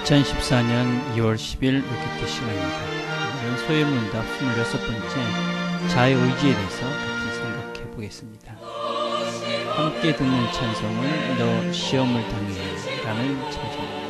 2014년 2월 10일 위키트 시간입니다. 오늘은 소일문답 26번째 자유의지에 대해서 같이 생각해 보겠습니다. 함께 듣는 찬송은 너 시험을 당해 라는 찬송입니다.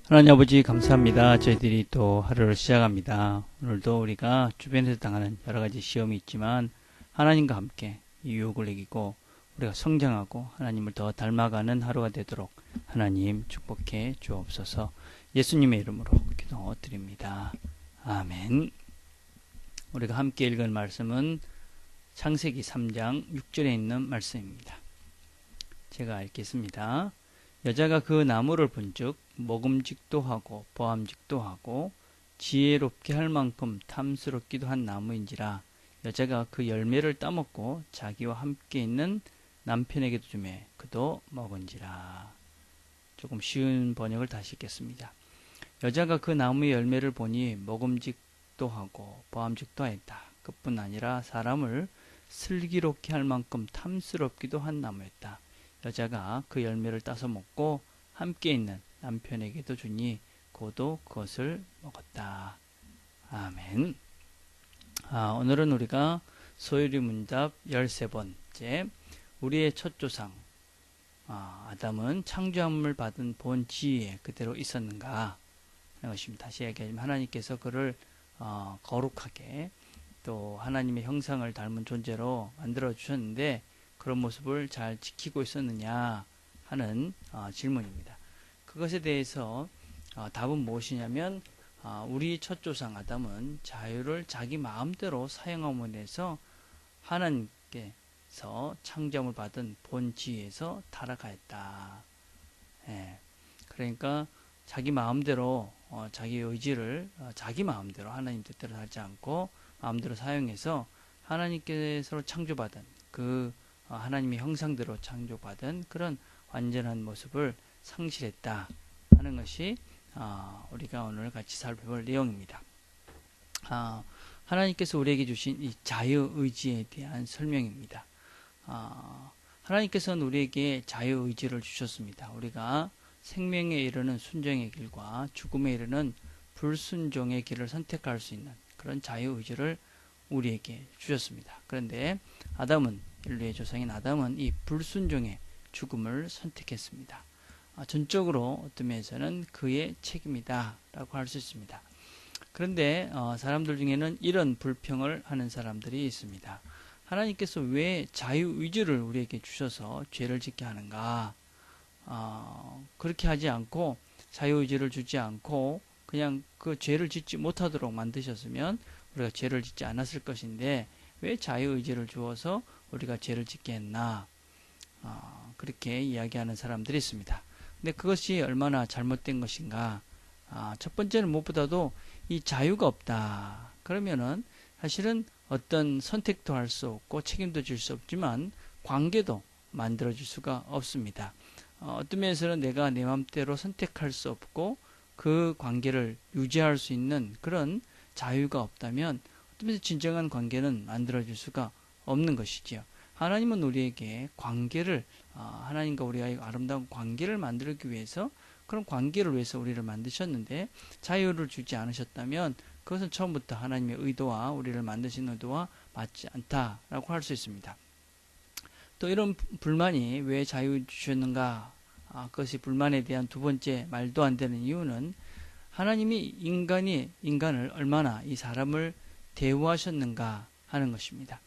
하나님 아버지 감사합니다. 저희들이 또 하루를 시작합니다. 오늘도 우리가 주변에서 당하는 여러가지 시험이 있지만 하나님과 함께 이 유혹을 이기고 우리가 성장하고 하나님을 더 닮아가는 하루가 되도록 하나님 축복해 주옵소서. 예수님의 이름으로 기도드립니다. 아멘. 우리가 함께 읽은 말씀은 창세기 3장 6절에 있는 말씀입니다. 제가 읽겠습니다. 여자가 그 나무를 본즉 먹음직도 하고 보암직도 하고 지혜롭게 할 만큼 탐스럽기도 한 나무인지라 여자가 그 열매를 따먹고 자기와 함께 있는 남편에게도 주매 그도 먹은지라. 조금 쉬운 번역을 다시 읽겠습니다. 여자가 그 나무의 열매를 보니 먹음직도 하고 보암직도 하였다. 그뿐 아니라 사람을 슬기롭게 할 만큼 탐스럽기도 한 나무였다. 여자가 그 열매를 따서 먹고 함께 있는 남편에게도 주니 그도 그것을 먹었다. 아멘. 오늘은 우리가 소유리 문답 13번째 우리의 첫 조상 아담은 창조함을 받은 본 지위에 그대로 있었는가 하는 것입니다. 다시 얘기하자면 하나님께서 그를 거룩하게 또 하나님의 형상을 닮은 존재로 만들어 주셨는데 그런 모습을 잘 지키고 있었느냐 하는 질문입니다. 그것에 대해서 답은 무엇이냐면 우리 첫 조상 아담은 자유를 자기 마음대로 사용함으로 해서 하나님께서 창조함을 받은 본지에서 타락하였다. 그러니까 자기 마음대로 자기 의지를 자기 마음대로 하나님 뜻대로 하지 않고 마음대로 사용해서 하나님께서 창조받은 그 하나님의 형상대로 창조받은 그런 완전한 모습을 상실했다 하는 것이 우리가 오늘 같이 살펴볼 내용입니다. 하나님께서 우리에게 주신 이 자유의지에 대한 설명입니다. 하나님께서는 우리에게 자유의지를 주셨습니다. 우리가 생명에 이르는 순종의 길과 죽음에 이르는 불순종의 길을 선택할 수 있는 그런 자유의지를 우리에게 주셨습니다. 그런데 인류의 조상인 아담은 이 불순종의 죽음을 선택했습니다. 전적으로 어떤 면에서는 그의 책임이다 라고 할 수 있습니다. 그런데 사람들 중에는 이런 불평을 하는 사람들이 있습니다. 하나님께서 왜 자유의지를 우리에게 주셔서 죄를 짓게 하는가? 그렇게 하지 않고 자유의지를 주지 않고 그냥 그 죄를 짓지 못하도록 만드셨으면 우리가 죄를 짓지 않았을 것인데 왜 자유의지를 주어서 우리가 죄를 짓게 했나? 그렇게 이야기하는 사람들이 있습니다. 근데 그것이 얼마나 잘못된 것인가? 첫 번째는 무엇보다도 이 자유가 없다. 그러면은 사실은 어떤 선택도 할 수 없고 책임도 질 수 없지만 관계도 만들어줄 수가 없습니다. 어떤 면에서는 내가 내 마음대로 선택할 수 없고 그 관계를 유지할 수 있는 그런 자유가 없다면 어떤 면에서 진정한 관계는 만들어줄 수가 없는 것이지요. 하나님은 우리에게 관계를 하나님과 우리가 아름다운 관계를 만들기 위해서 그런 관계를 위해서 우리를 만드셨는데 자유를 주지 않으셨다면 그것은 처음부터 하나님의 의도와 우리를 만드신 의도와 맞지 않다라고 할 수 있습니다. 또 이런 불만이 왜 자유 주셨는가? 그것이 불만에 대한 두 번째 말도 안 되는 이유는 하나님이 인간을 얼마나 이 사람을 대우하셨는가 하는 것입니다.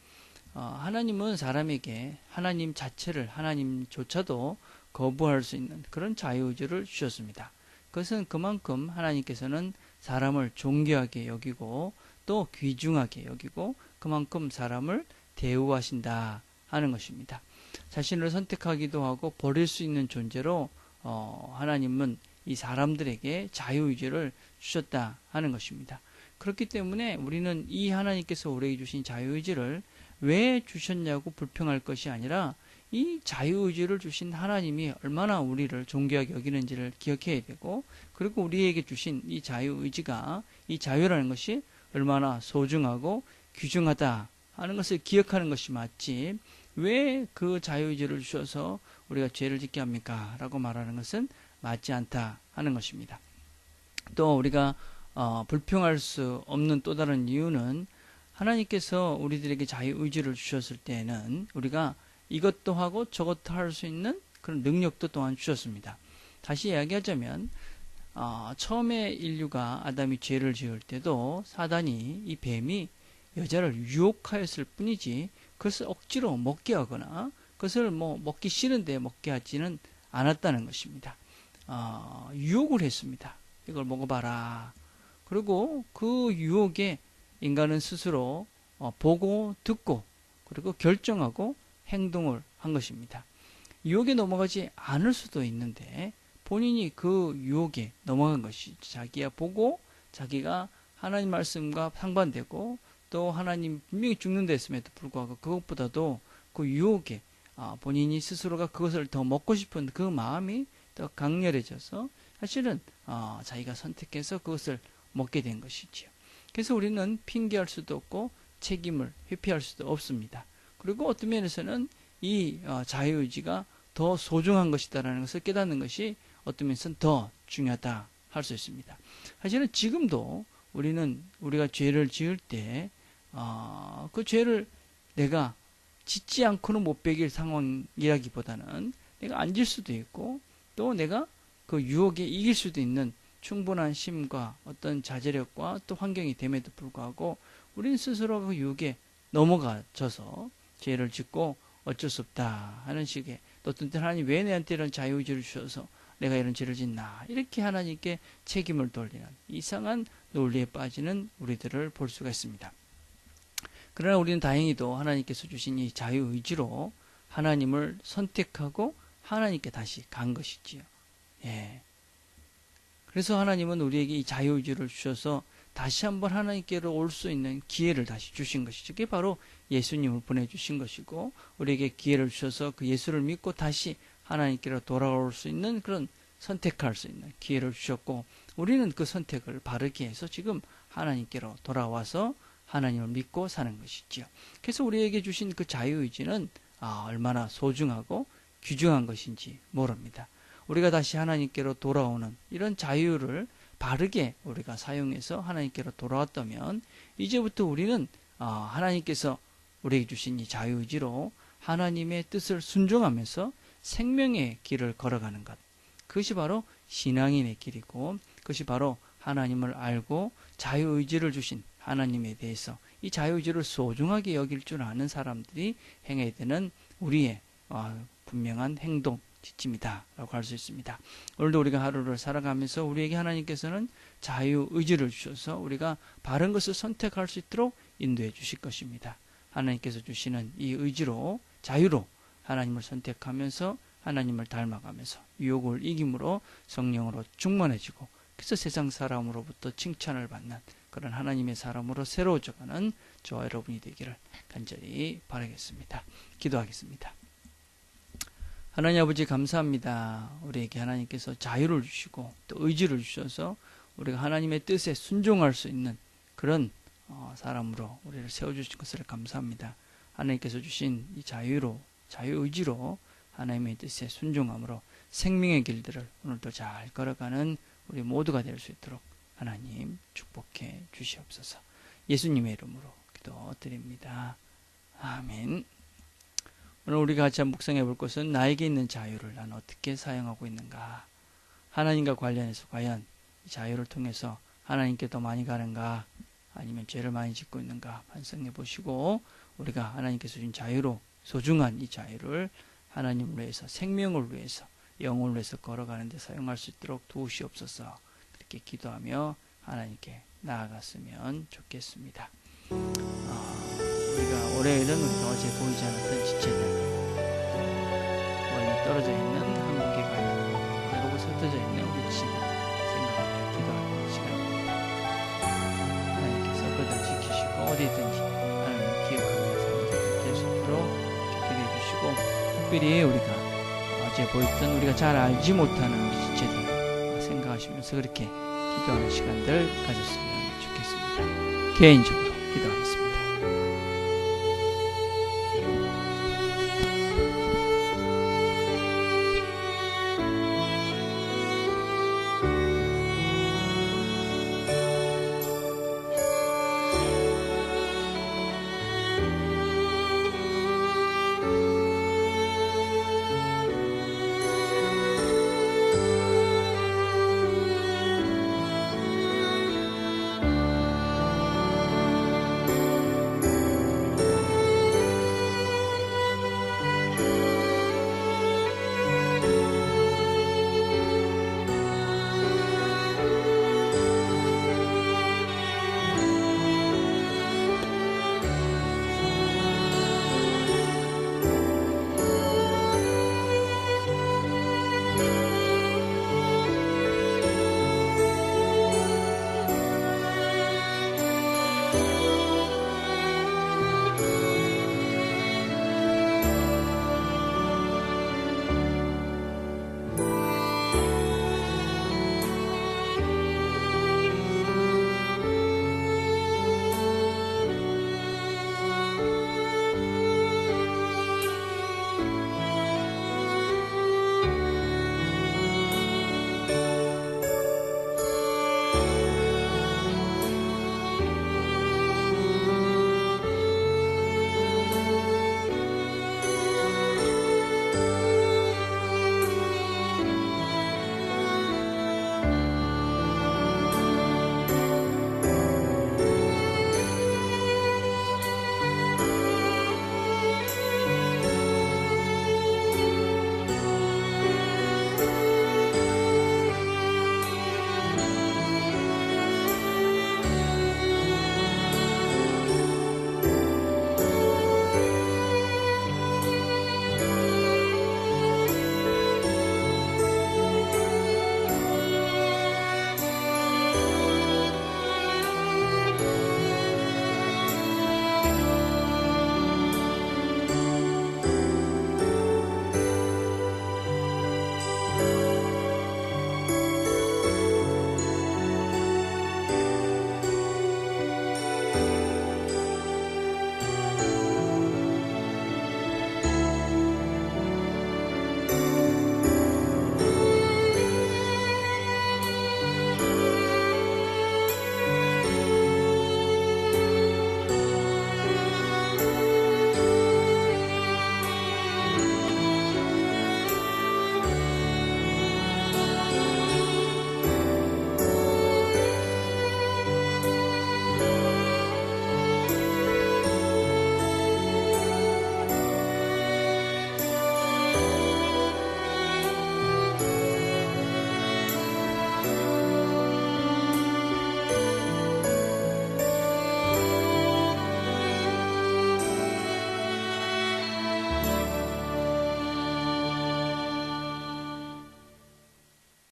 하나님은 사람에게 하나님 자체를 하나님조차도 거부할 수 있는 그런 자유의지를 주셨습니다. 그것은 그만큼 하나님께서는 사람을 존귀하게 여기고 또 귀중하게 여기고 그만큼 사람을 대우하신다 하는 것입니다. 자신을 선택하기도 하고 버릴 수 있는 존재로 하나님은 이 사람들에게 자유의지를 주셨다 하는 것입니다. 그렇기 때문에 우리는 이 하나님께서 우리에게 주신 자유의지를 왜 주셨냐고 불평할 것이 아니라 이 자유의지를 주신 하나님이 얼마나 우리를 존귀하게 여기는지를 기억해야 되고 그리고 우리에게 주신 이 자유의지가 이 자유라는 것이 얼마나 소중하고 귀중하다 하는 것을 기억하는 것이 맞지 왜 그 자유의지를 주셔서 우리가 죄를 짓게 합니까? 라고 말하는 것은 맞지 않다 하는 것입니다. 또 우리가 불평할 수 없는 또 다른 이유는 하나님께서 우리들에게 자유의지를 주셨을 때에는 우리가 이것도 하고 저것도 할 수 있는 그런 능력도 또한 주셨습니다. 다시 이야기하자면 처음에 인류가 아담이 죄를 지을 때도 사단이 이 뱀이 여자를 유혹하였을 뿐이지 그것을 억지로 먹게 하거나 그것을 먹기 싫은데 먹게 하지는 않았다는 것입니다. 유혹을 했습니다. 이걸 먹어봐라. 그리고 그 유혹에 인간은 스스로 보고 듣고 그리고 결정하고 행동을 한 것입니다. 유혹에 넘어가지 않을 수도 있는데 본인이 그 유혹에 넘어간 것이 자기가 보고 자기가 하나님 말씀과 상반되고 또 하나님 분명히 죽는다 했음에도 불구하고 그것보다도 그 유혹에 본인이 스스로가 그것을 더 먹고 싶은 그 마음이 더 강렬해져서 사실은 자기가 선택해서 그것을 먹게 된 것이지요. 그래서 우리는 핑계할 수도 없고 책임을 회피할 수도 없습니다. 그리고 어떤 면에서는 이 자유의지가 더 소중한 것이다라는 것을 깨닫는 것이 어떤 면에서는 더 중요하다 할 수 있습니다. 사실은 지금도 우리가 죄를 지을 때 그 죄를 내가 짓지 않고는 못 베길 상황이라기보다는 내가 안 질 수도 있고 또 내가 그 유혹에 이길 수도 있는 충분한 힘과 어떤 자제력과 또 환경이 됨에도 불구하고 우리는 스스로 그 유혹에 넘어가져서 죄를 짓고 어쩔 수 없다 하는 식의 또 어떤 때 하나님 왜 내한테 이런 자유의지를 주셔서 내가 이런 죄를 짓나 이렇게 하나님께 책임을 돌리는 이상한 논리에 빠지는 우리들을 볼 수가 있습니다. 그러나 우리는 다행히도 하나님께서 주신 이 자유의지로 하나님을 선택하고 하나님께 다시 간 것이지요. 예. 그래서 하나님은 우리에게 이 자유의지를 주셔서 다시 한번 하나님께로 올 수 있는 기회를 다시 주신 것이죠. 그게 바로 예수님을 보내주신 것이고 우리에게 기회를 주셔서 그 예수를 믿고 다시 하나님께로 돌아올 수 있는 그런 선택할 수 있는 기회를 주셨고 우리는 그 선택을 바르게 해서 지금 하나님께로 돌아와서 하나님을 믿고 사는 것이지요. 그래서 우리에게 주신 그 자유의지는 얼마나 소중하고 귀중한 것인지 모릅니다. 우리가 다시 하나님께로 돌아오는 이런 자유를 바르게 우리가 사용해서 하나님께로 돌아왔다면 이제부터 우리는 하나님께서 우리에게 주신 이 자유의지로 하나님의 뜻을 순종하면서 생명의 길을 걸어가는 것. 그것이 바로 신앙인의 길이고 그것이 바로 하나님을 알고 자유의지를 주신 하나님에 대해서 이 자유의지를 소중하게 여길 줄 아는 사람들이 행해야 되는 우리의 분명한 행동 지침이다 라고 할 수 있습니다. 오늘도 우리가 하루를 살아가면서 우리에게 하나님께서는 자유의지를 주셔서 우리가 바른 것을 선택할 수 있도록 인도해 주실 것입니다. 하나님께서 주시는 이 의지로 자유로 하나님을 선택하면서 하나님을 닮아가면서 유혹을 이김으로 성령으로 충만해지고 그래서 세상 사람으로부터 칭찬을 받는 그런 하나님의 사람으로 새로워져가는 저와 여러분이 되기를 간절히 바라겠습니다. 기도하겠습니다. 하나님 아버지 감사합니다. 우리에게 하나님께서 자유를 주시고 또 의지를 주셔서 우리가 하나님의 뜻에 순종할 수 있는 그런 사람으로 우리를 세워주신 것을 감사합니다. 하나님께서 주신 이 자유의지로 하나님의 뜻에 순종함으로 생명의 길들을 오늘도 잘 걸어가는 우리 모두가 될 수 있도록 하나님 축복해 주시옵소서. 예수님의 이름으로 기도드립니다. 아멘. 오늘 우리가 같이 묵상해 볼 것은 나에게 있는 자유를 난 어떻게 사용하고 있는가. 하나님과 관련해서 과연 이 자유를 통해서 하나님께 더 많이 가는가 아니면 죄를 많이 짓고 있는가 반성해 보시고 우리가 하나님께서 주신 자유로 소중한 이 자유를 하나님을 위해서 생명을 위해서 영혼을 위해서 걸어가는 데 사용할 수 있도록 도우시옵소서. 그렇게 기도하며 하나님께 나아갔으면 좋겠습니다. 우리가 올해에는 우리가 어제 보이지 않았던 지체들, 멀리 떨어져 있는 한국에 가요. 내로부터 흩어져 있는 우리 집 생각하며 기도하는 시간입니다. 하나님께서 그들 지키시고 어디든지 하나님 기억하면서 될 수 있도록 좋게 해주시고 특별히 우리가 어제 보였던 우리가 잘 알지 못하는 우리 지체들 생각하시면서 그렇게 기도하는 시간들 가졌으면 좋겠습니다. 개인적으로